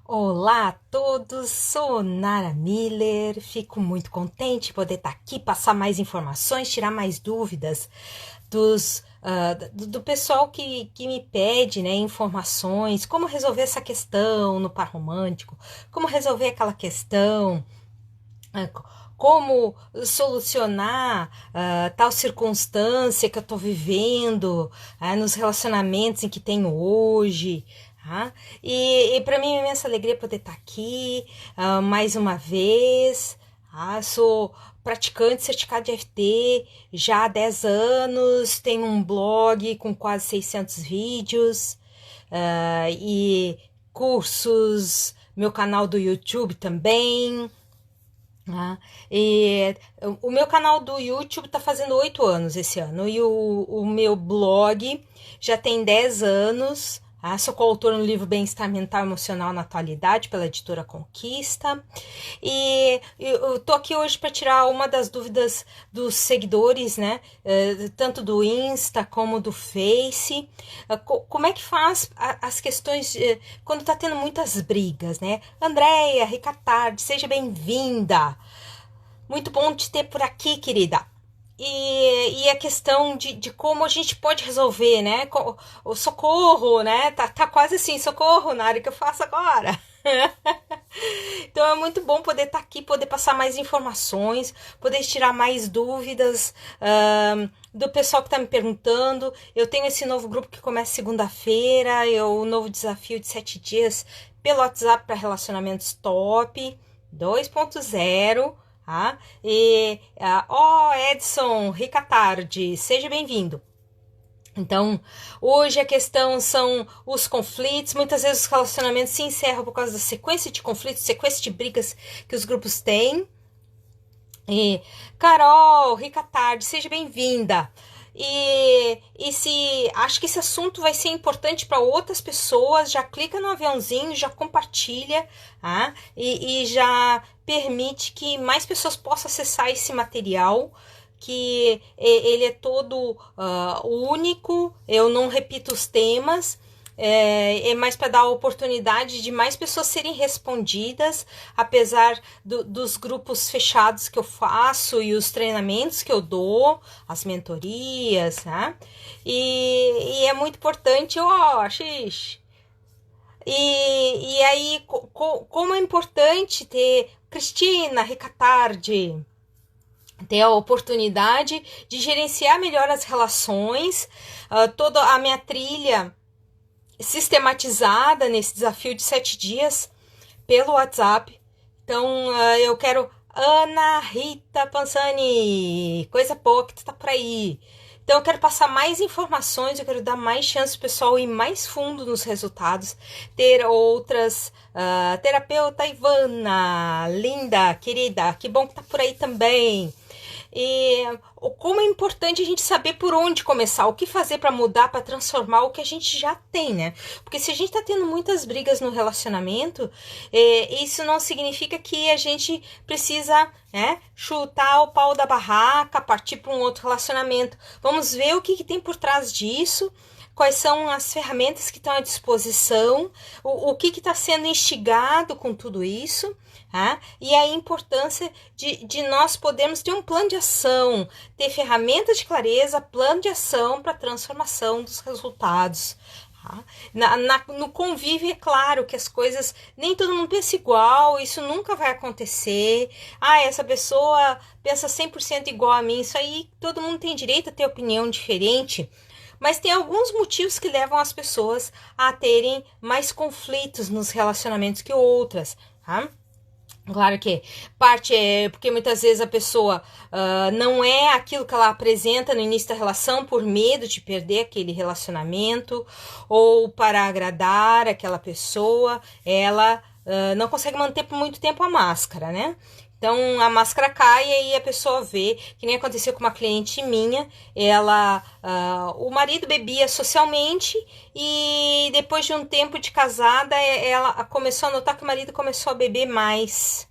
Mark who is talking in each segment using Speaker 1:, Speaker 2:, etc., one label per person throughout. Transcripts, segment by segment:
Speaker 1: Olá a todos, sou Nara Miller, fico muito contente de poder estar aqui, passar mais informações, tirar mais dúvidas do pessoal que me pede, né, informações, como resolver essa questão no par romântico, como resolver aquela questão, ah, como solucionar tal circunstância que eu estou vivendo, nos relacionamentos em que tenho hoje. Tá? E para mim é uma imensa alegria poder estar aqui mais uma vez. Sou praticante certificado de FT já há 10 anos, tenho um blog com quase 600 vídeos e cursos, meu canal do YouTube também. E o meu canal do YouTube está fazendo 8 anos esse ano e o meu blog já tem 10 anos. Sou coautora no livro Bem-Estar Mental e Emocional na Atualidade, pela editora Conquista. E eu tô aqui hoje para tirar uma das dúvidas dos seguidores, né? Tanto do Insta como do Face. Como é que faz as questões quando tá tendo muitas brigas, né? Andréia, rica tarde, seja bem-vinda. Muito bom te ter por aqui, querida. E a questão de como a gente pode resolver, né? O socorro, né? Tá quase assim, socorro, Nari, o que eu faço agora? Então é muito bom poder estar aqui, poder passar mais informações, poder tirar mais dúvidas do pessoal que está me perguntando. Eu tenho esse novo grupo que começa segunda-feira, o novo desafio de 7 dias pelo WhatsApp para relacionamentos top 2.0. Edson, rica tarde, seja bem-vindo. Então, hoje a questão são os conflitos. Muitas vezes os relacionamentos se encerram por causa da sequência de conflitos, sequência de brigas que os grupos têm. E Carol, rica tarde, seja bem-vinda. E se acho que esse assunto vai ser importante para outras pessoas, já clica no aviãozinho, já compartilha, e já permite que mais pessoas possam acessar esse material, que ele é todo único, eu não repito os temas, é mais para dar a oportunidade de mais pessoas serem respondidas, apesar dos grupos fechados que eu faço e os treinamentos que eu dou, as mentorias, né? E é muito importante, xixi. E aí, como é importante ter Cristina, rica tarde, ter a oportunidade de gerenciar melhor as relações, toda a minha trilha sistematizada nesse desafio de 7 dias pelo WhatsApp. Então, eu quero Ana Rita Pansani, coisa boa que tu tá por aí. Então, eu quero passar mais informações, eu quero dar mais chance pro pessoal ir mais fundo nos resultados, ter outras terapeuta Ivana, linda, querida, que bom que tá por aí também. E como é importante a gente saber por onde começar, o que fazer para mudar, para transformar o que a gente já tem, né? Porque se a gente tá tendo muitas brigas no relacionamento, isso não significa que a gente precisa, né, chutar o pau da barraca, partir para um outro relacionamento. Vamos ver o que tem por trás disso, quais são as ferramentas que estão à disposição, o que está sendo instigado com tudo isso. E a importância de nós podermos ter um plano de ação, ter ferramentas de clareza, plano de ação para a transformação dos resultados. No convívio é claro que as coisas, nem todo mundo pensa igual, isso nunca vai acontecer. Essa pessoa pensa 100% igual a mim, isso aí todo mundo tem direito a ter opinião diferente. Mas tem alguns motivos que levam as pessoas a terem mais conflitos nos relacionamentos que outras. Claro que parte é porque muitas vezes a pessoa não é aquilo que ela apresenta no início da relação por medo de perder aquele relacionamento, ou para agradar aquela pessoa, ela não consegue manter por muito tempo a máscara, né? Então a máscara cai e aí a pessoa vê, que nem aconteceu com uma cliente minha, o marido bebia socialmente e depois de um tempo de casada, ela começou a notar que o marido começou a beber mais.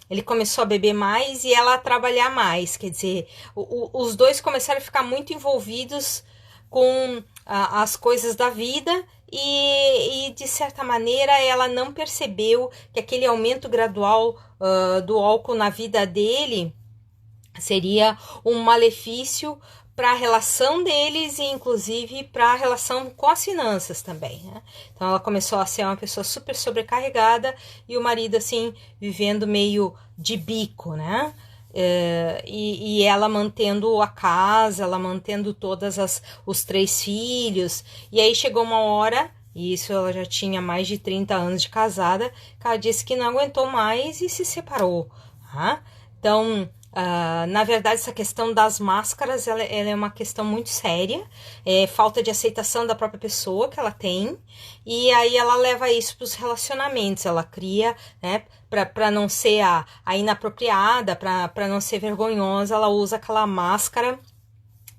Speaker 1: Ele começou a beber mais e ela a trabalhar mais, quer dizer, os dois começaram a ficar muito envolvidos com as coisas da vida e de certa maneira, ela não percebeu que aquele aumento gradual do álcool na vida dele seria um malefício para a relação deles e inclusive para a relação com as finanças também, né? Então ela começou a ser uma pessoa super sobrecarregada e o marido assim vivendo meio de bico, né? E ela mantendo a casa, ela mantendo os 3 filhos, e aí chegou uma hora, e isso ela já tinha mais de 30 anos de casada, que ela disse que não aguentou mais e se separou, tá? Então, na verdade, essa questão das máscaras, ela é uma questão muito séria, falta de aceitação da própria pessoa que ela tem, e aí ela leva isso para os relacionamentos, ela cria, né, para não ser a inapropriada, para não ser vergonhosa, ela usa aquela máscara,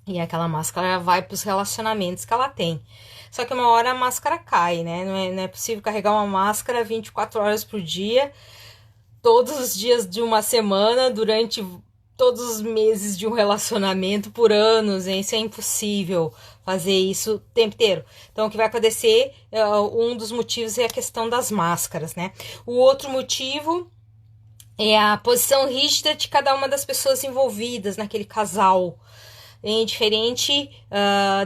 Speaker 1: e aquela máscara vai para os relacionamentos que ela tem. Só que uma hora a máscara cai, né, não é possível carregar uma máscara 24 horas por dia, todos os dias de uma semana, durante todos os meses de um relacionamento, por anos, hein? Isso é impossível fazer isso o tempo inteiro. Então, o que vai acontecer, um dos motivos é a questão das máscaras, né? O outro motivo é a posição rígida de cada uma das pessoas envolvidas naquele casal. Diferente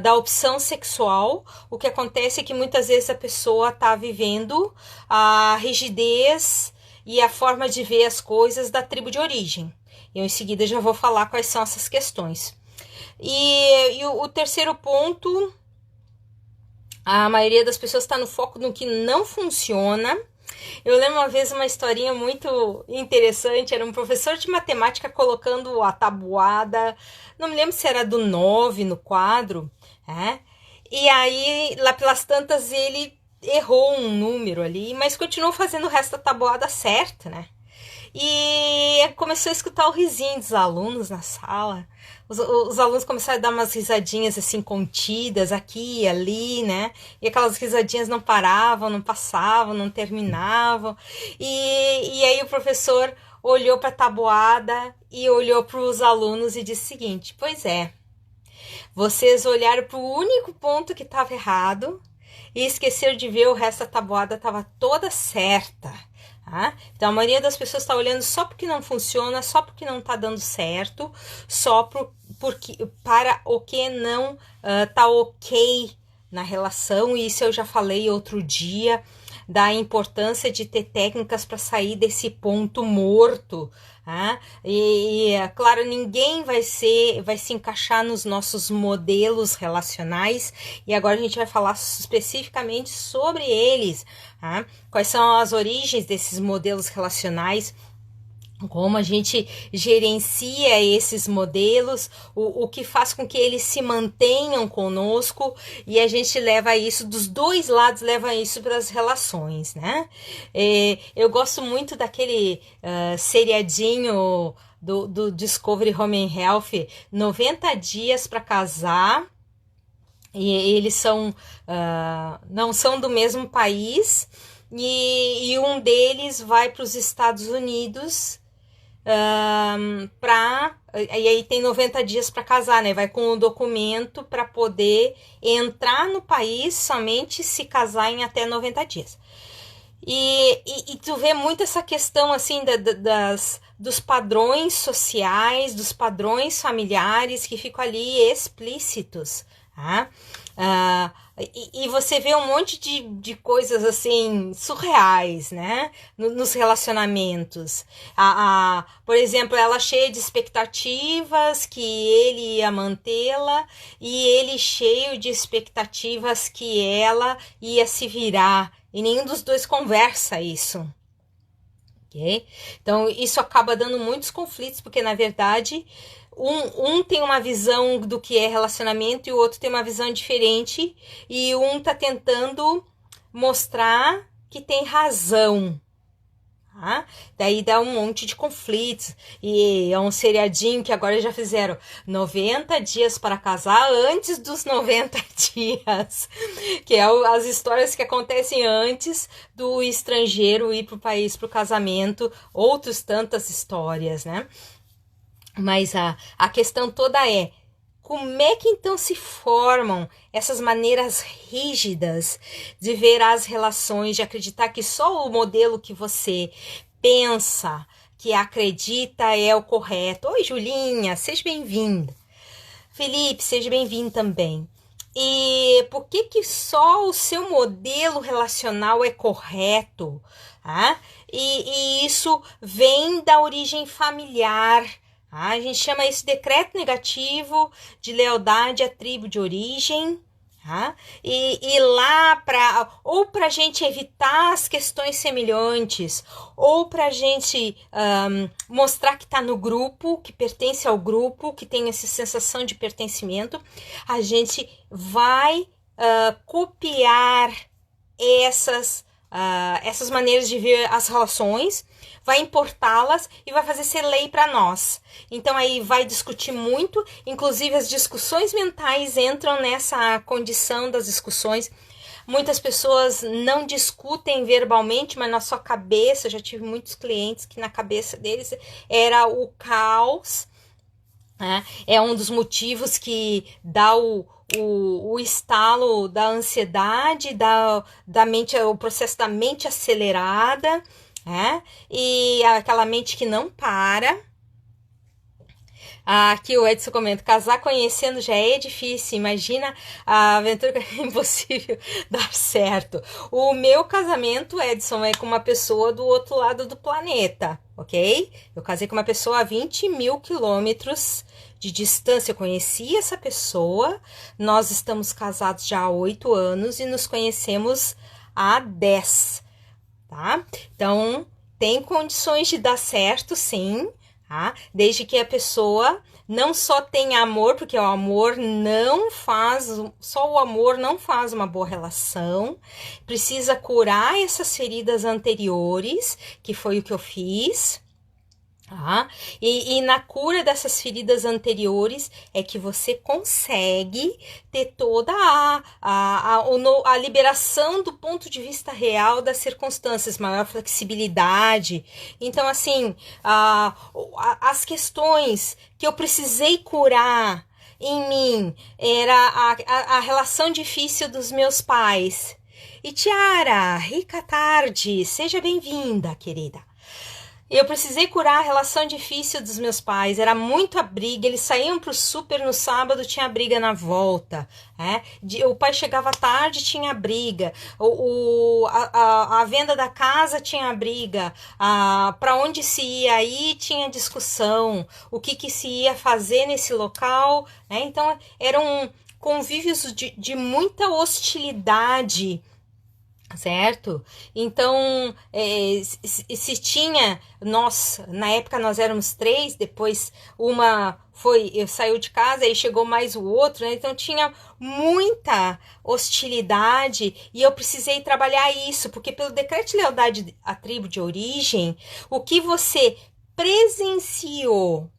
Speaker 1: da opção sexual, o que acontece é que muitas vezes a pessoa está vivendo a rigidez e a forma de ver as coisas da tribo de origem. Eu em seguida já vou falar quais são essas questões. E o terceiro ponto, a maioria das pessoas está no foco no que não funciona. Eu lembro uma vez uma historinha muito interessante, era um professor de matemática colocando a tabuada, não me lembro se era do 9 no quadro, né? E aí, lá pelas tantas, ele errou um número ali, mas continuou fazendo o resto da tabuada certa, né? E começou a escutar o risinho dos alunos na sala. Os alunos começaram a dar umas risadinhas assim contidas aqui e ali, né? E aquelas risadinhas não paravam, não passavam, não terminavam. E aí o professor olhou para a tabuada e olhou para os alunos e disse o seguinte: pois é, vocês olharam para o único ponto que estava errado e esqueceram de ver o resto da tabuada estava toda certa. Tá? Então a maioria das pessoas está olhando só porque não funciona, só porque não está dando certo, só para o que não tá ok na relação. E isso eu já falei outro dia, da importância de ter técnicas para sair desse ponto morto. Claro, ninguém vai se encaixar nos nossos modelos relacionais, e agora a gente vai falar especificamente sobre eles, quais são as origens desses modelos relacionais, como a gente gerencia esses modelos, o que faz com que eles se mantenham conosco, e a gente leva isso, dos dois lados leva isso para as relações, né? Eu gosto muito daquele seriadinho do Discovery Home and Health, 90 dias para casar, e eles não são do mesmo país, e um deles vai para os Estados Unidos, e aí tem 90 dias para casar, né? Vai com o documento para poder entrar no país somente se casar em até 90 dias. E tu vê muito essa questão assim dos padrões sociais, dos padrões familiares que ficam ali explícitos, tá? E você vê um monte de coisas assim surreais, né, nos relacionamentos. Por exemplo, ela cheia de expectativas que ele ia mantê-la, e ele cheio de expectativas que ela ia se virar, e nenhum dos dois conversa isso. Okay? Então isso acaba dando muitos conflitos, porque na verdade um tem uma visão do que é relacionamento e o outro tem uma visão diferente, e um tá tentando mostrar que tem razão. Tá? Daí dá um monte de conflitos, e é um seriadinho que agora já fizeram 90 dias para casar antes dos 90 dias, que é as histórias que acontecem antes do estrangeiro ir para o país para o casamento, outras tantas histórias, né? Mas a questão toda é como é que então se formam essas maneiras rígidas de ver as relações, de acreditar que só o modelo que você pensa, que acredita é o correto? Oi, Julinha, seja bem-vinda. Felipe, seja bem-vindo também. E por que que só o seu modelo relacional é correto? Ah? E isso vem da origem familiar. A gente chama isso de decreto negativo de lealdade à tribo de origem. E lá para a gente evitar as questões semelhantes, ou para a gente mostrar que está no grupo, que pertence ao grupo, que tem essa sensação de pertencimento, a gente vai copiar essas maneiras de ver as relações, vai importá-las e vai fazer ser lei para nós. Então aí vai discutir muito, inclusive as discussões mentais entram nessa condição das discussões. Muitas pessoas não discutem verbalmente, mas na sua cabeça, eu já tive muitos clientes que na cabeça deles era o caos, né? É um dos motivos que dá o estalo da ansiedade, da mente, o processo da mente acelerada, né? E aquela mente que não para. Aqui o Edson comenta, casar conhecendo já é difícil, imagina a aventura que é impossível dar certo. O meu casamento, Edson, é com uma pessoa do outro lado do planeta, ok? Eu casei com uma pessoa a 20 mil quilômetros de distância. Eu conheci essa pessoa, nós estamos casados já há 8 anos e nos conhecemos há 10, tá? Então, tem condições de dar certo, sim, tá? Desde que a pessoa não só tenha amor, porque o amor não faz, só o amor não faz uma boa relação, precisa curar essas feridas anteriores, que foi o que eu fiz. E na cura dessas feridas anteriores é que você consegue ter toda a liberação do ponto de vista real das circunstâncias, maior flexibilidade. Então, assim, as questões que eu precisei curar em mim era a relação difícil dos meus pais. E Tiara, rica tarde, seja bem-vinda, querida. Eu precisei curar a relação difícil dos meus pais, era muita briga, eles saíam pro super no sábado, tinha briga na volta, o pai chegava tarde, tinha briga, a venda da casa tinha briga, para onde se ia aí tinha discussão, o que se ia fazer nesse local, então eram convívios de muita hostilidade, certo? Então, se tinha, na época nós éramos 3, depois uma saiu de casa e chegou mais o outro, né? Então tinha muita hostilidade e eu precisei trabalhar isso, porque pelo decreto de lealdade à tribo de origem, o que você presenciou,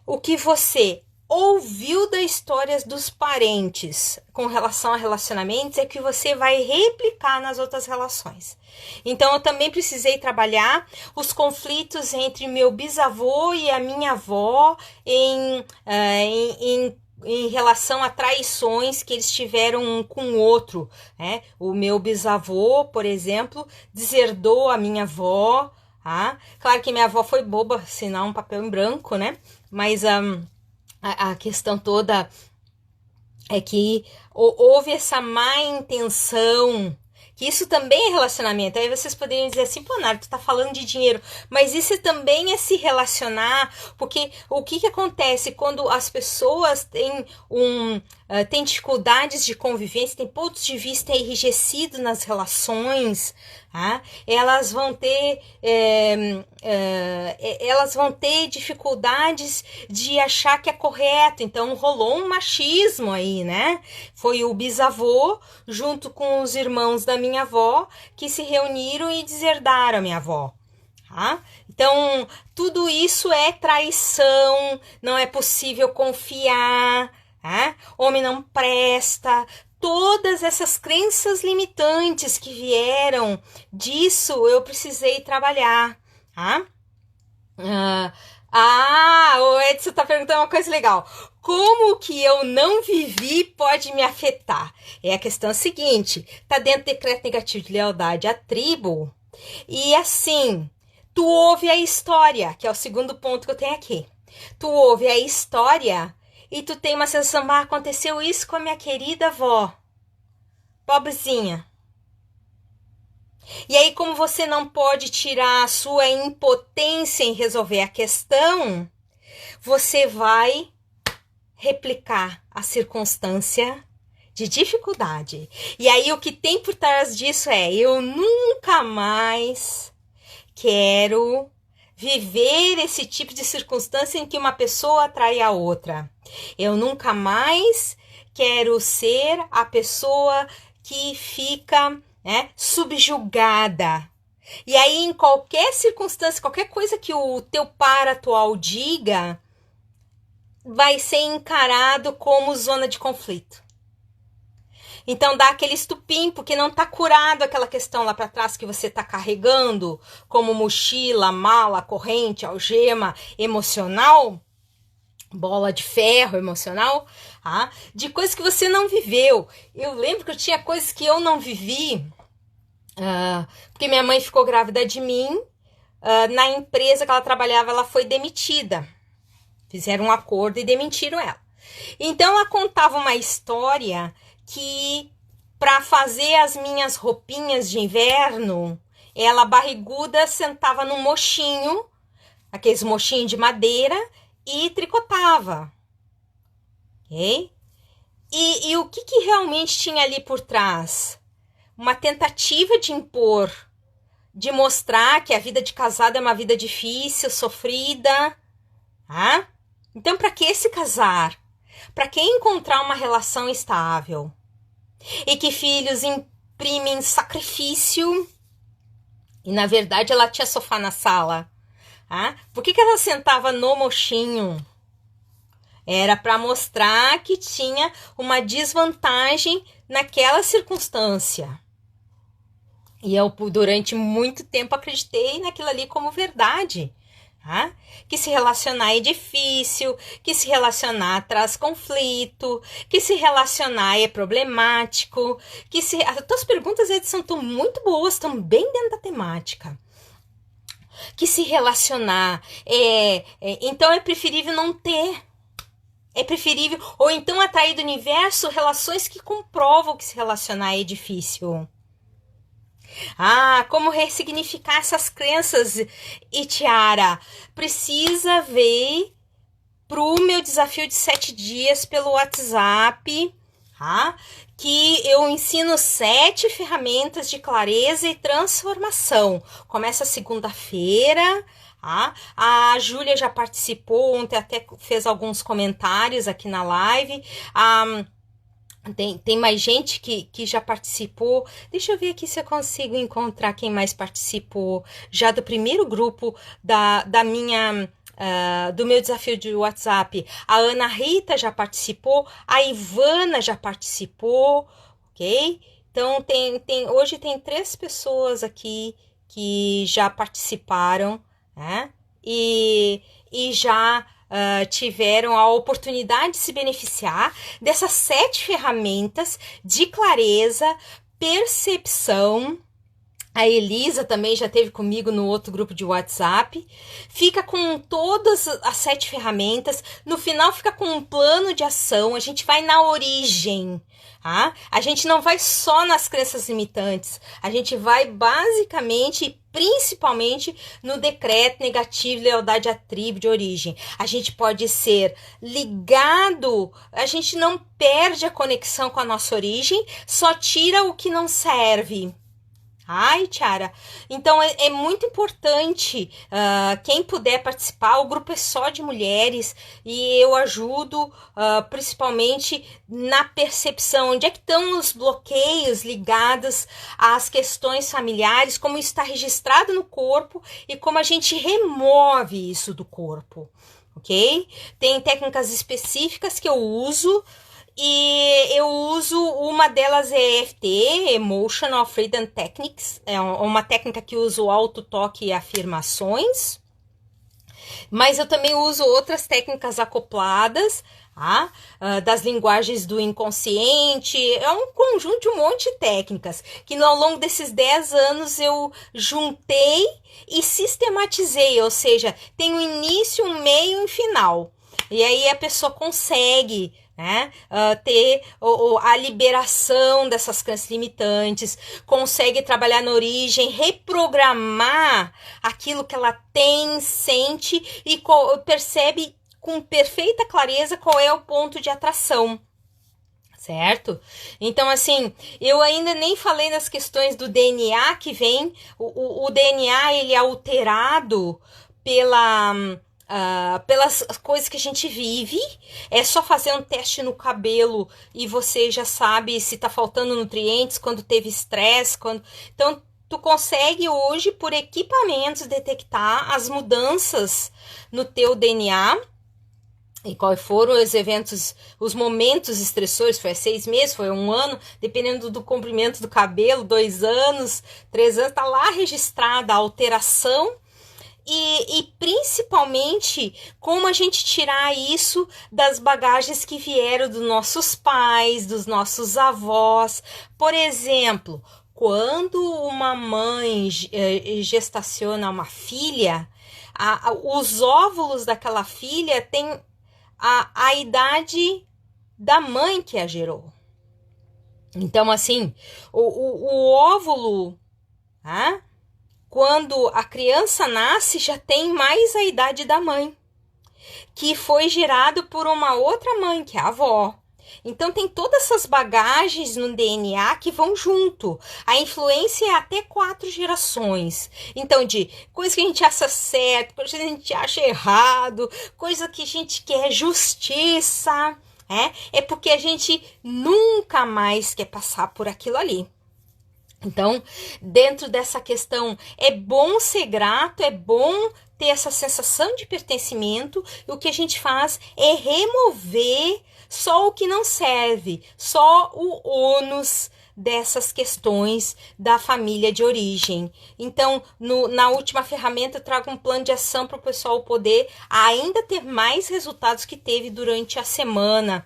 Speaker 1: o que você ouviu das histórias dos parentes com relação a relacionamentos é que você vai replicar nas outras relações. Então, eu também precisei trabalhar os conflitos entre meu bisavô e a minha avó em relação a traições que eles tiveram um com o outro, né? O meu bisavô, por exemplo, deserdou a minha avó. Claro que minha avó foi boba, assinar um papel em branco, né? Mas a questão toda é que houve essa má intenção, que isso também é relacionamento. Aí vocês poderiam dizer assim, pô, Nário, tu tá falando de dinheiro, mas isso também é se relacionar, porque o que acontece quando as pessoas têm dificuldades de convivência, têm pontos de vista enrijecidos nas relações, elas vão ter dificuldades de achar que é correto. Então rolou um machismo aí, né? Foi o bisavô junto com os irmãos da minha avó que se reuniram e deserdaram a minha avó. Então tudo isso é traição, não é possível confiar, homem não presta. Todas essas crenças limitantes que vieram disso, eu precisei trabalhar. Ah, o Edson tá perguntando uma coisa legal. Como que eu não vivi pode me afetar? É a questão seguinte, tá dentro do decreto negativo de lealdade à tribo, e assim, tu ouve a história, que é o segundo ponto que eu tenho aqui. Tu ouve a história e tu tem uma sensação, ah, aconteceu isso com a minha querida avó, pobrezinha. E aí, como você não pode tirar a sua impotência em resolver a questão, você vai replicar a circunstância de dificuldade. E aí, o que tem por trás disso é: eu nunca mais quero viver esse tipo de circunstância em que uma pessoa atrai a outra. Eu nunca mais quero ser a pessoa que fica, né, subjugada. E aí, em qualquer circunstância, qualquer coisa que o teu par atual diga, vai ser encarado como zona de conflito. Então dá aquele estupim, porque não tá curado aquela questão lá para trás que você tá carregando, como mochila, mala, corrente, algema emocional, bola de ferro emocional, de coisas que você não viveu. Eu lembro que eu tinha coisas que eu não vivi, porque minha mãe ficou grávida de mim, na empresa que ela trabalhava, ela foi demitida. Fizeram um acordo e demitiram ela. Então ela contava uma história que, para fazer as minhas roupinhas de inverno, ela barriguda sentava num mochinho, aqueles mochinhos de madeira, e tricotava. Ok? E o que realmente tinha ali por trás? Uma tentativa de impor, de mostrar que a vida de casado é uma vida difícil, sofrida. Então, para que se casar? Para que encontrar uma relação estável? E que filhos imprimem sacrifício? E, na verdade, ela tinha sofá na sala. Por que ela sentava no mochinho? Era para mostrar que tinha uma desvantagem naquela circunstância. E eu, durante muito tempo, acreditei naquilo ali como verdade. Que se relacionar é difícil, que se relacionar traz conflito, que se relacionar é problemático, As tuas perguntas, Edson, estão muito boas, estão bem dentro da temática. Que se relacionar então é preferível não ter. É preferível, ou então atrair do universo relações que comprovam que se relacionar é difícil. Como ressignificar essas crenças, Itiara? Precisa ver pro meu desafio de 7 dias pelo WhatsApp, que eu ensino 7 ferramentas de clareza e transformação. Começa segunda-feira. A Júlia já participou, ontem até fez alguns comentários aqui na live. Tem mais gente que já participou. Deixa eu ver aqui se eu consigo encontrar quem mais participou já do primeiro grupo do meu desafio de WhatsApp. A Ana Rita já participou, a Ivana já participou, ok? Então hoje tem 3 pessoas aqui que já participaram, né? E já tiveram a oportunidade de se beneficiar dessas 7 ferramentas de clareza, percepção. A Elisa também já esteve comigo no outro grupo de WhatsApp. Fica com todas as 7 ferramentas. No final fica com um plano de ação. A gente vai na origem. A gente não vai só nas crenças limitantes. A gente vai basicamente e principalmente no decreto negativo, lealdade à tribo de origem. A gente pode ser ligado, a gente não perde a conexão com a nossa origem, só tira o que não serve. Tiara, então é muito importante, quem puder participar, o grupo é só de mulheres e eu ajudo principalmente na percepção, onde é que estão os bloqueios ligados às questões familiares, como está registrado no corpo e como a gente remove isso do corpo, ok? Tem técnicas específicas que eu uso. E eu uso, uma delas é EFT, Emotional Freedom Techniques, é uma técnica que usa o auto-toque e afirmações. Mas eu também uso outras técnicas acopladas, tá? Das linguagens do inconsciente. É um conjunto de um monte de técnicas que ao longo desses 10 anos eu juntei e sistematizei, ou seja, tem um início, um meio e um final. E aí a pessoa consegue, né, ter a liberação dessas crenças limitantes, consegue trabalhar na origem, reprogramar aquilo que ela tem, sente e percebe com perfeita clareza qual é o ponto de atração. Certo? Então, assim, eu ainda nem falei das questões do DNA que vem. O DNA, ele é alterado pelas coisas que a gente vive. É só fazer um teste no cabelo e você já sabe se tá faltando nutrientes, quando teve estresse, quando... Então, tu consegue hoje, por equipamentos, detectar as mudanças no teu DNA. E quais foram os eventos, os momentos estressores, foi 6 meses, foi 1 ano, dependendo do comprimento do cabelo, 2 anos, 3 anos, tá lá registrada a alteração e principalmente como a gente tirar isso das bagagens que vieram dos nossos pais, dos nossos avós. Por exemplo, quando uma mãe gestaciona uma filha, os óvulos daquela filha têm a idade da mãe que a gerou. Então, assim, o óvulo, tá? Quando a criança nasce, já tem mais a idade da mãe, que foi gerado por uma outra mãe, que é a avó. Então, tem todas essas bagagens no DNA que vão junto. A influência é até 4 gerações. Então, de coisa que a gente acha certo, coisa que a gente acha errado, coisa que a gente quer justiça, é porque a gente nunca mais quer passar por aquilo ali. Então, dentro dessa questão, é bom ser grato, é bom ter essa sensação de pertencimento, e o que a gente faz é remover só o que não serve, só o ônus dessas questões da família de origem. Então, na última ferramenta, eu trago um plano de ação para o pessoal poder ainda ter mais resultados que teve durante a semana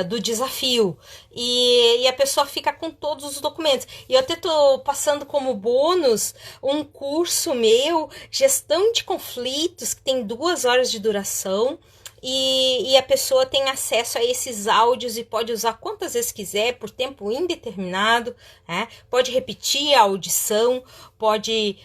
Speaker 1: do desafio. E a pessoa fica com todos os documentos. E eu até estou passando como bônus um curso meu, Gestão de Conflitos, que tem 2 horas de duração. E a pessoa tem acesso a esses áudios e pode usar quantas vezes quiser, por tempo indeterminado, né? Pode repetir a audição, pode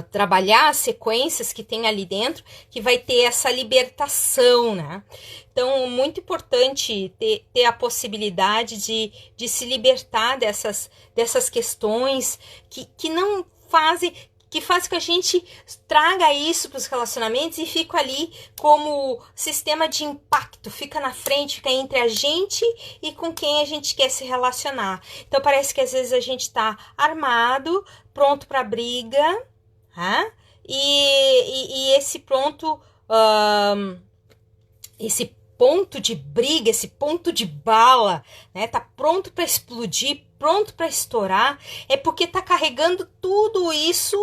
Speaker 1: trabalhar as sequências que tem ali dentro, que vai ter essa libertação, né? Então, muito importante ter a possibilidade de se libertar dessas questões que não fazem... que faz que a gente traga isso para os relacionamentos e fica ali como sistema de impacto, fica na frente, fica entre a gente e com quem a gente quer se relacionar. Então parece que às vezes a gente está armado, pronto para briga, e esse ponto de briga, esse ponto de bala, né, tá pronto para explodir, pronto para estourar, é porque tá carregando tudo isso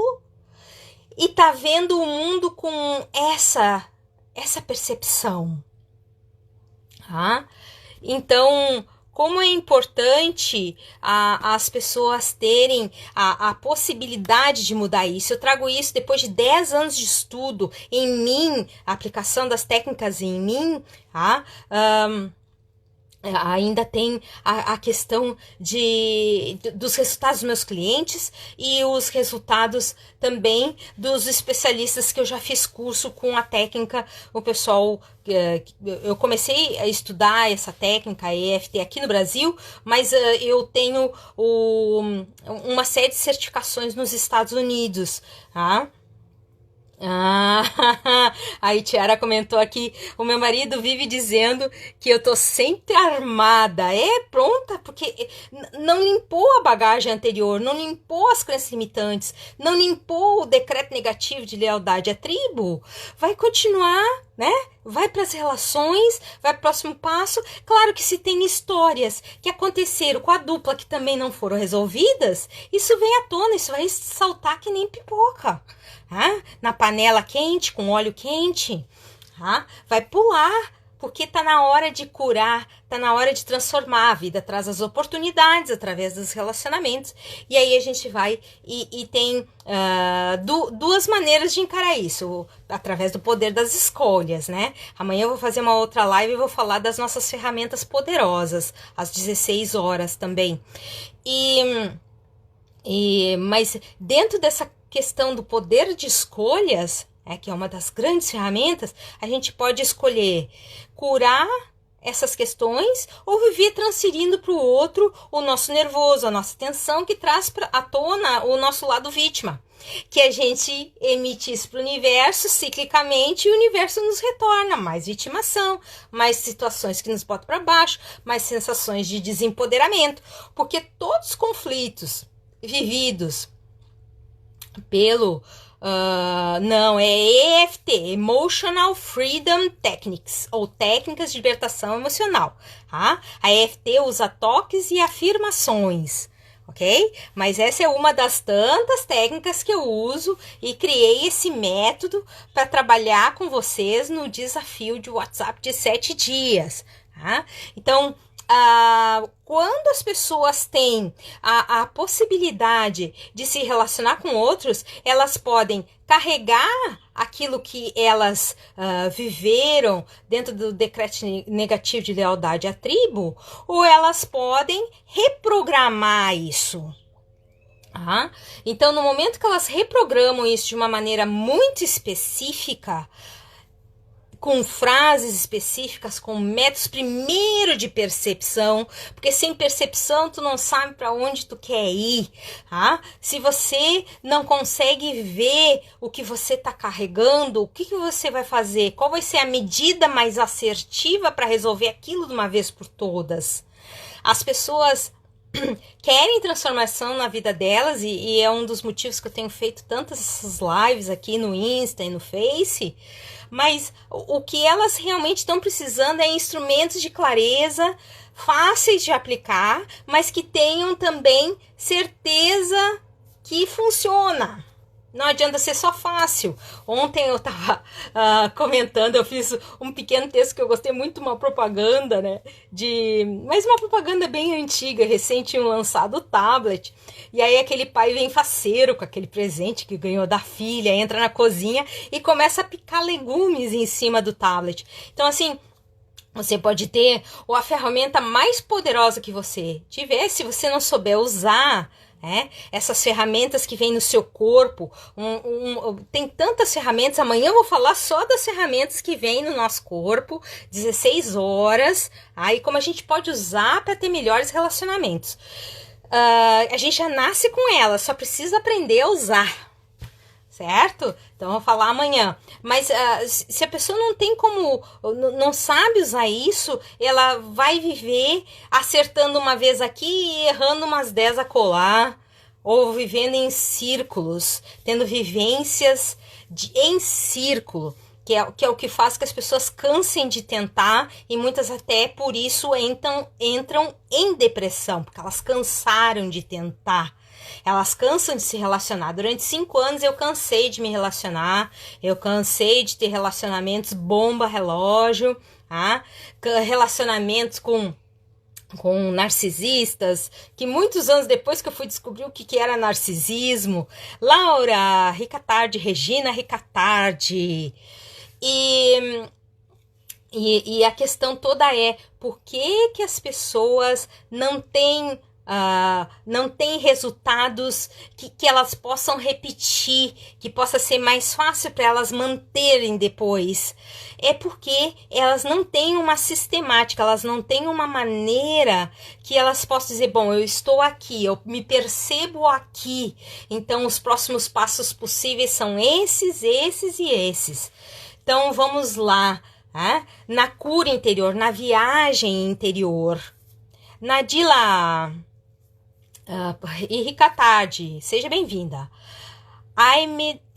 Speaker 1: e tá vendo o mundo com essa percepção. Então, como é importante as pessoas terem a possibilidade de mudar isso. Eu trago isso depois de 10 anos de estudo em mim, a aplicação das técnicas em mim, ainda tem a questão dos resultados dos meus clientes e os resultados também dos especialistas que eu já fiz curso com a técnica. O pessoal, eu comecei a estudar essa técnica, a EFT, aqui no Brasil, mas eu tenho uma série de certificações nos Estados Unidos, a Itiara comentou aqui: o meu marido vive dizendo que eu tô sempre armada. Pronta, porque não limpou a bagagem anterior, não limpou as crenças limitantes, não limpou o decreto negativo de lealdade à tribo. Vai continuar, né? Vai para as relações, vai para o próximo passo. Claro que se tem histórias que aconteceram com a dupla que também não foram resolvidas, isso vem à tona, isso vai saltar que nem pipoca, tá? Na panela quente, com óleo quente, tá? Vai pular, porque tá na hora de curar, tá na hora de transformar. A vida traz as oportunidades através dos relacionamentos. E aí a gente vai e tem duas maneiras de encarar isso. Através do poder das escolhas, né? Amanhã eu vou fazer uma outra live e vou falar das nossas ferramentas poderosas. Às 16 horas também. Mas dentro dessa questão do poder de escolhas, que é uma das grandes ferramentas, a gente pode escolher curar essas questões ou viver transferindo para o outro o nosso nervoso, a nossa tensão, que traz à tona o nosso lado vítima. Que a gente emite isso para o universo ciclicamente e o universo nos retorna mais vitimação, mais situações que nos botam para baixo, mais sensações de desempoderamento. Porque todos os conflitos vividos pelo... não, é EFT, Emotional Freedom Techniques, ou Técnicas de Libertação Emocional, tá? A EFT usa toques e afirmações, ok? Mas essa é uma das tantas técnicas que eu uso e criei esse método para trabalhar com vocês no desafio de WhatsApp de 7 dias, tá? Então, quando as pessoas têm a possibilidade de se relacionar com outros, elas podem carregar aquilo que elas viveram dentro do decreto negativo de lealdade à tribo, ou elas podem reprogramar isso. Então, no momento que elas reprogramam isso de uma maneira muito específica, com frases específicas, com métodos primeiro de percepção, porque sem percepção tu não sabe para onde tu quer ir, tá? Se você não consegue ver o que você está carregando, o que você vai fazer? Qual vai ser a medida mais assertiva para resolver aquilo de uma vez por todas? As pessoas querem transformação na vida delas e é um dos motivos que eu tenho feito tantas essas lives aqui no Insta e no Face, mas o que elas realmente estão precisando é instrumentos de clareza, fáceis de aplicar, mas que tenham também certeza que funciona. Não adianta ser só fácil. Ontem eu estava comentando, eu fiz um pequeno texto que eu gostei muito, uma propaganda, né? Mas uma propaganda bem antiga, recente tinham lançado o tablet. E aí aquele pai vem faceiro com aquele presente que ganhou da filha, entra na cozinha e começa a picar legumes em cima do tablet. Então assim, você pode ter a ferramenta mais poderosa que você tiver, se você não souber usar... essas ferramentas que vêm no seu corpo, tem tantas ferramentas. Amanhã eu vou falar só das ferramentas que vêm no nosso corpo, 16 horas, e como a gente pode usar para ter melhores relacionamentos. A gente já nasce com elas, só precisa aprender a usar, certo? Então eu vou falar amanhã. Mas se a pessoa não tem como, não sabe usar isso, ela vai viver acertando uma vez aqui e errando umas 10 acolá, ou vivendo em círculos, tendo vivências em círculo, que é o que faz que as pessoas cansem de tentar e muitas até por isso entram em depressão, porque elas cansaram de tentar. Elas cansam de se relacionar. Durante 5 anos eu cansei de me relacionar, eu cansei de ter relacionamentos bomba relógio, relacionamentos com narcisistas, que muitos anos depois que eu fui descobrir o que era narcisismo, Laura Ricatardi, Regina Ricatardi, e a questão toda é por que as pessoas não têm resultados que elas possam repetir, que possa ser mais fácil para elas manterem depois. É porque elas não têm uma sistemática, elas não têm uma maneira que elas possam dizer, bom, eu estou aqui, eu me percebo aqui, então os próximos passos possíveis são esses e esses. Então vamos lá, na cura interior, na viagem interior. Nadila Ricatade, seja bem-vinda.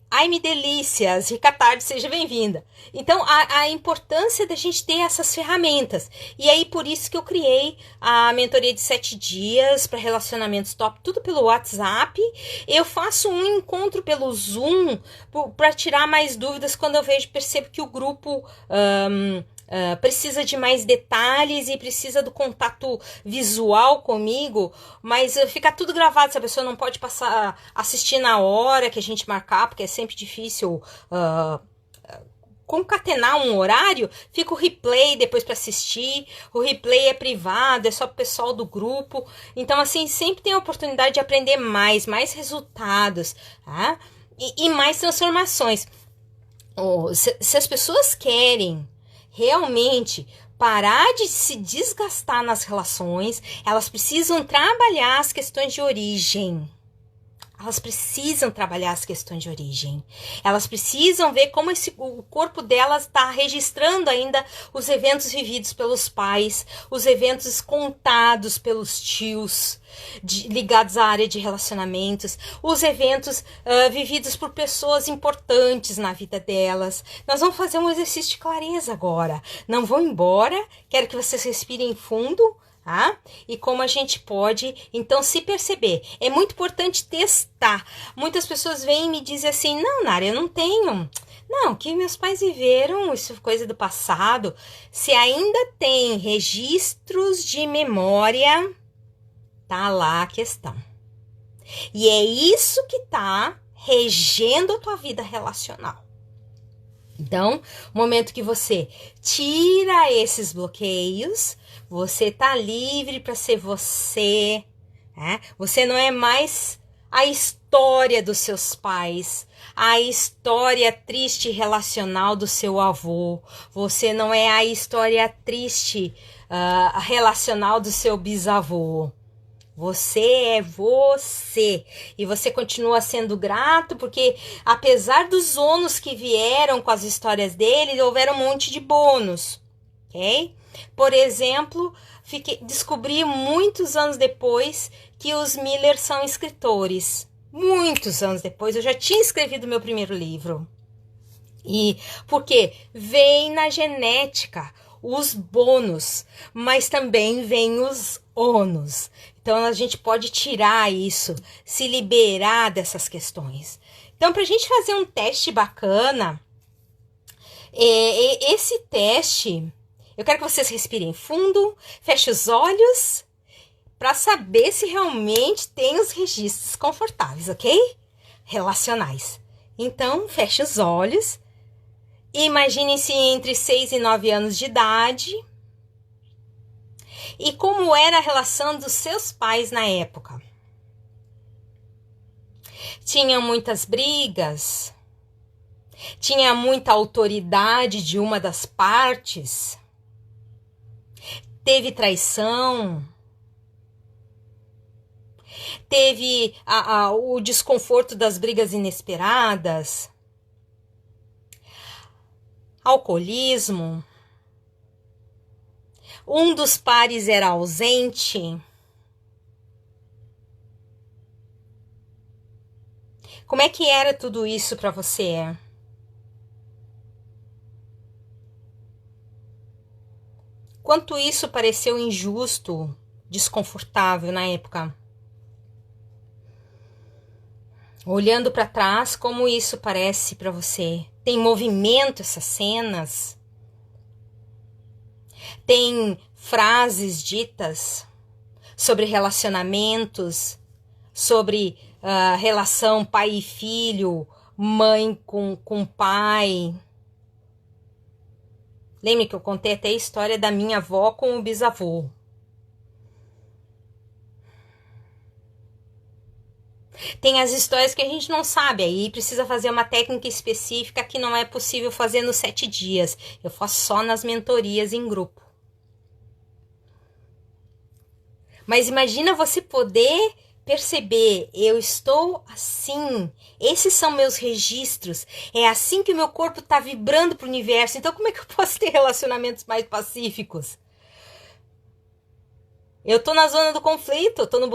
Speaker 1: Ai, me delícias! Rica Tarde, seja bem-vinda. Então, a importância da gente ter essas ferramentas. E aí, por isso que eu criei a mentoria de 7 dias para relacionamentos top, tudo pelo WhatsApp. Eu faço um encontro pelo Zoom para tirar mais dúvidas quando eu percebo que o grupo precisa de mais detalhes e precisa do contato visual comigo, mas fica tudo gravado, se a pessoa não pode passar assistir na hora que a gente marcar, porque é sempre difícil concatenar um horário, fica o replay depois para assistir. O replay é privado, é só pro pessoal do grupo. Então, assim, sempre tem a oportunidade de aprender mais resultados, tá? E mais transformações. Se as pessoas querem realmente parar de se desgastar nas relações, elas precisam trabalhar as questões de origem. Elas precisam trabalhar as questões de origem. Elas precisam ver como o corpo delas está registrando ainda os eventos vividos pelos pais, os eventos contados pelos tios, ligados à área de relacionamentos, os eventos vividos por pessoas importantes na vida delas. Nós vamos fazer um exercício de clareza agora. Não vou embora, quero que vocês respirem fundo. Ah, e como a gente pode, então, se perceber. É muito importante testar. Muitas pessoas vêm e me dizem assim, não, Nara, eu não tenho. Não, que meus pais viveram, isso é coisa do passado. Se ainda tem registros de memória, tá lá a questão. E é isso que tá regendo a tua vida relacional. Então, no momento que você tira esses bloqueios, você tá livre para ser você, né? Você não é mais a história dos seus pais, a história triste relacional do seu avô. Você não é a história triste relacional do seu bisavô. Você é você, e você continua sendo grato, porque apesar dos ônus que vieram com as histórias dele, houveram um monte de bônus, ok? Por exemplo, descobri muitos anos depois que os Miller são escritores. Muitos anos depois, eu já tinha escrevido meu primeiro livro. E por quê? Vem na genética os bônus, mas também vem os ônus. Então, a gente pode tirar isso, se liberar dessas questões. Então, para a gente fazer um teste bacana, esse teste, eu quero que vocês respirem fundo, fechem os olhos, para saber se realmente tem os registros confortáveis, ok? Relacionais. Então, feche os olhos. Imaginem-se entre 6 e 9 anos de idade. E como era a relação dos seus pais na época? Tinham muitas brigas? Tinha muita autoridade de uma das partes? Teve traição? Teve o desconforto das brigas inesperadas? Alcoolismo? Um dos pares era ausente? Como é que era tudo isso para você? Quanto isso pareceu injusto, desconfortável na época? Olhando para trás, como isso parece para você? Tem movimento essas cenas? Tem frases ditas sobre relacionamentos, sobre relação pai e filho, mãe com pai. Lembra que eu contei até a história da minha avó com o bisavô. Tem as histórias que a gente não sabe, aí precisa fazer uma técnica específica que não é possível fazer nos 7 dias. Eu faço só nas mentorias em grupo. Mas imagina você poder perceber, eu estou assim, esses são meus registros, é assim que o meu corpo está vibrando para o universo, então como é que eu posso ter relacionamentos mais pacíficos? Eu tô na zona do conflito, tô no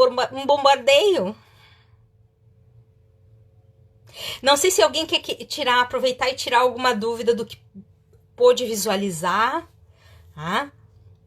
Speaker 1: bombardeio. Não sei se alguém quer aproveitar e tirar alguma dúvida do que pôde visualizar, tá?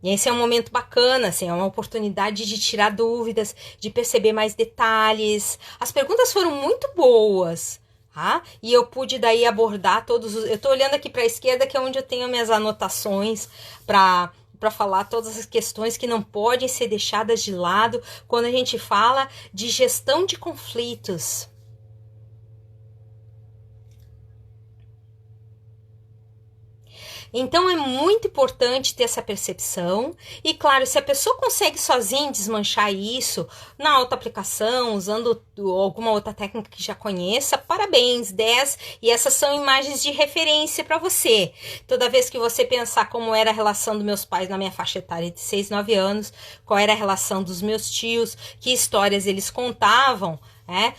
Speaker 1: E esse é um momento bacana, assim, é uma oportunidade de tirar dúvidas, de perceber mais detalhes. As perguntas foram muito boas, tá? E eu pude daí abordar todos os... Eu tô olhando aqui para a esquerda, que é onde eu tenho minhas anotações para falar todas as questões que não podem ser deixadas de lado quando a gente fala de gestão de conflitos. Então é muito importante ter essa percepção e, claro, se a pessoa consegue sozinha desmanchar isso na autoaplicação, usando alguma outra técnica que já conheça, parabéns, 10, e essas são imagens de referência para você. Toda vez que você pensar como era a relação dos meus pais na minha faixa etária de 6, 9 anos, qual era a relação dos meus tios, que histórias eles contavam,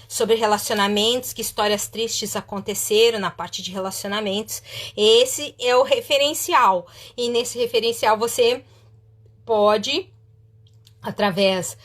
Speaker 1: sobre relacionamentos, que histórias tristes aconteceram na parte de relacionamentos. Esse é o referencial. E nesse referencial você pode, através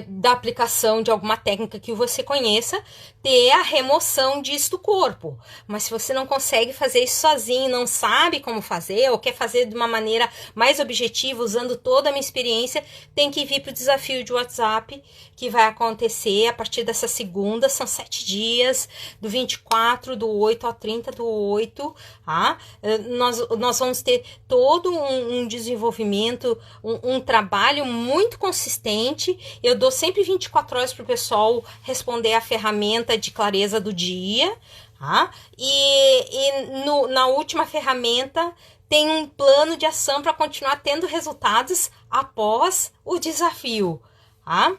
Speaker 1: da aplicação de alguma técnica que você conheça, ter a remoção disso do corpo. Mas se você não consegue fazer isso sozinho, não sabe como fazer, ou quer fazer de uma maneira mais objetiva, usando toda a minha experiência, tem que vir para o desafio de WhatsApp, que vai acontecer a partir dessa segunda, são 7 dias, do 24, do 8 ao 30 do 8, tá? Nós vamos ter todo um desenvolvimento, um trabalho muito consistente. Eu dou sempre 24 horas para o pessoal responder a ferramenta de clareza do dia, tá? Na última ferramenta tem um plano de ação para continuar tendo resultados após o desafio, tá?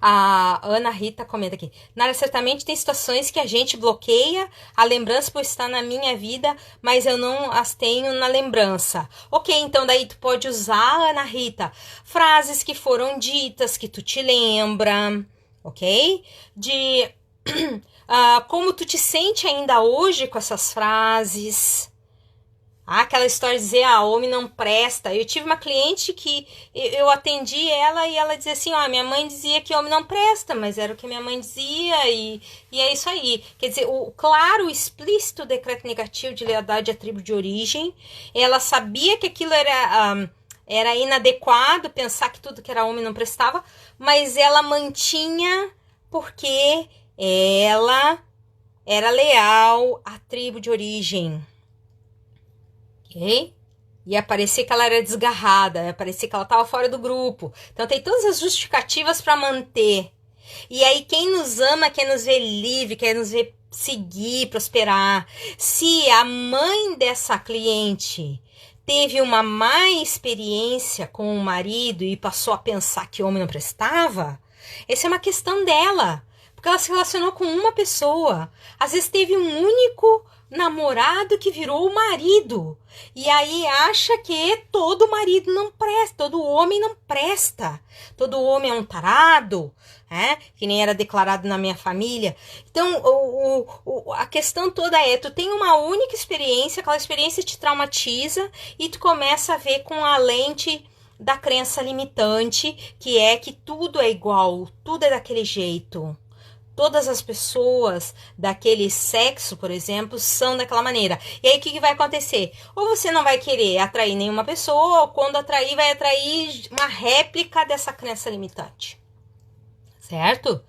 Speaker 1: A Ana Rita comenta aqui: Nara, certamente tem situações que a gente bloqueia a lembrança por estar na minha vida, mas eu não as tenho na lembrança. Ok, então daí tu pode usar, Ana Rita, frases que foram ditas, que tu te lembra, ok? De como tu te sente ainda hoje com essas frases. Aquela história de dizer, homem não presta. Eu tive uma cliente que eu atendi ela e ela dizia assim, minha mãe dizia que homem não presta, mas era o que minha mãe dizia e é isso aí. Quer dizer, o explícito decreto negativo de lealdade à tribo de origem, ela sabia que aquilo era inadequado, pensar que tudo que era homem não prestava, mas ela mantinha porque ela era leal à tribo de origem. Ok? Ia parecer que ela era desgarrada, ia parecer que ela estava fora do grupo. Então tem todas as justificativas para manter. E aí quem nos ama quer nos ver livre, quer nos ver seguir, prosperar. Se a mãe dessa cliente teve uma má experiência com o marido e passou a pensar que o homem não prestava, essa é uma questão dela. Porque ela se relacionou com uma pessoa. Às vezes teve um único namorado que virou o marido. E aí acha que todo marido não presta, todo homem não presta. Todo homem é um tarado, que nem era declarado na minha família. Então, a questão toda tu tem uma única experiência, aquela experiência te traumatiza e tu começa a ver com a lente da crença limitante, que é que tudo é igual, tudo é daquele jeito. Todas as pessoas daquele sexo, por exemplo, são daquela maneira. E aí o que vai acontecer? Ou você não vai querer atrair nenhuma pessoa, ou quando atrair, vai atrair uma réplica dessa crença limitante. Certo?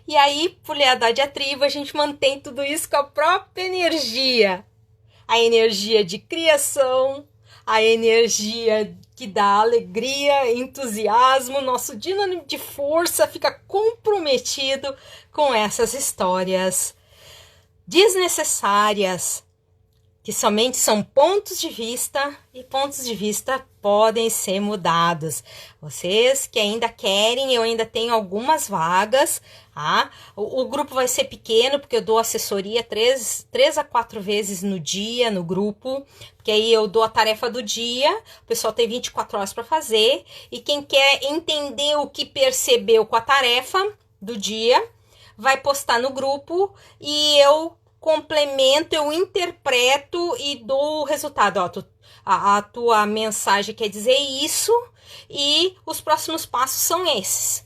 Speaker 1: E aí, por lealdade à tribo, a gente mantém tudo isso com a própria energia. A energia de criação, a energia que dá alegria, entusiasmo, nosso dinamismo de força fica comprometido com essas histórias desnecessárias, que somente são pontos de vista e pontos de vista podem ser mudados. Vocês que ainda querem, eu ainda tenho algumas vagas, tá? O grupo vai ser pequeno, porque eu dou assessoria 3 a 4 vezes no dia no grupo, porque aí eu dou a tarefa do dia, o pessoal tem 24 horas para fazer, e quem quer entender o que percebeu com a tarefa do dia, vai postar no grupo e eu complemento, eu interpreto e dou o resultado. A tua mensagem quer dizer isso e os próximos passos são esses.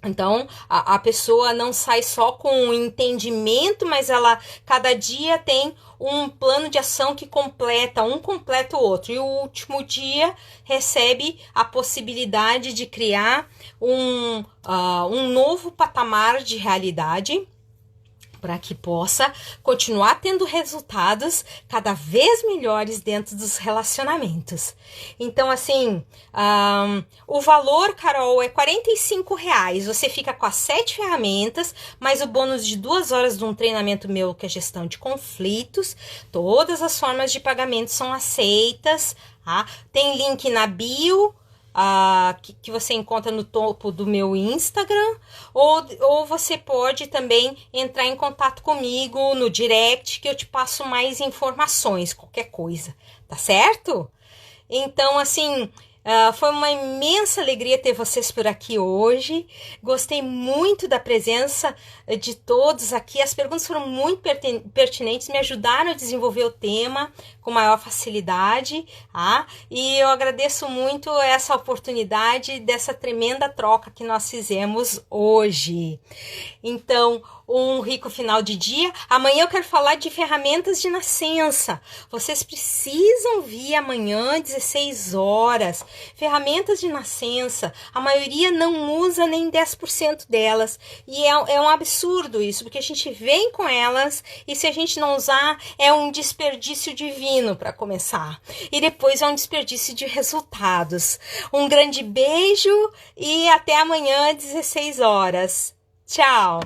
Speaker 1: Então, a pessoa não sai só com o entendimento, mas ela cada dia tem um plano de ação que completa, um completa o outro. E o último dia recebe a possibilidade de criar um novo patamar de realidade, para que possa continuar tendo resultados cada vez melhores dentro dos relacionamentos. Então, assim, o valor, Carol, é R$ 45. Você fica com as 7 ferramentas, mais o bônus de 2 horas de um treinamento meu, que é gestão de conflitos. Todas as formas de pagamento são aceitas, tá? Tem link na bio, que você encontra no topo do meu Instagram, ou você pode também entrar em contato comigo no direct, que eu te passo mais informações, qualquer coisa, tá certo? Então, assim, foi uma imensa alegria ter vocês por aqui hoje. Gostei muito da presença de todos aqui. As perguntas foram muito pertinentes, me ajudaram a desenvolver o tema com maior facilidade, tá? E eu agradeço muito essa oportunidade dessa tremenda troca que nós fizemos hoje. Então, um rico final de dia. Amanhã eu quero falar de ferramentas de nascença. Vocês precisam vir amanhã, 16 horas. Ferramentas de nascença. A maioria não usa nem 10% delas. E é um absurdo isso, porque a gente vem com elas e se a gente não usar, é um desperdício divino para começar. E depois é um desperdício de resultados. Um grande beijo e até amanhã, 16 horas. Tchau!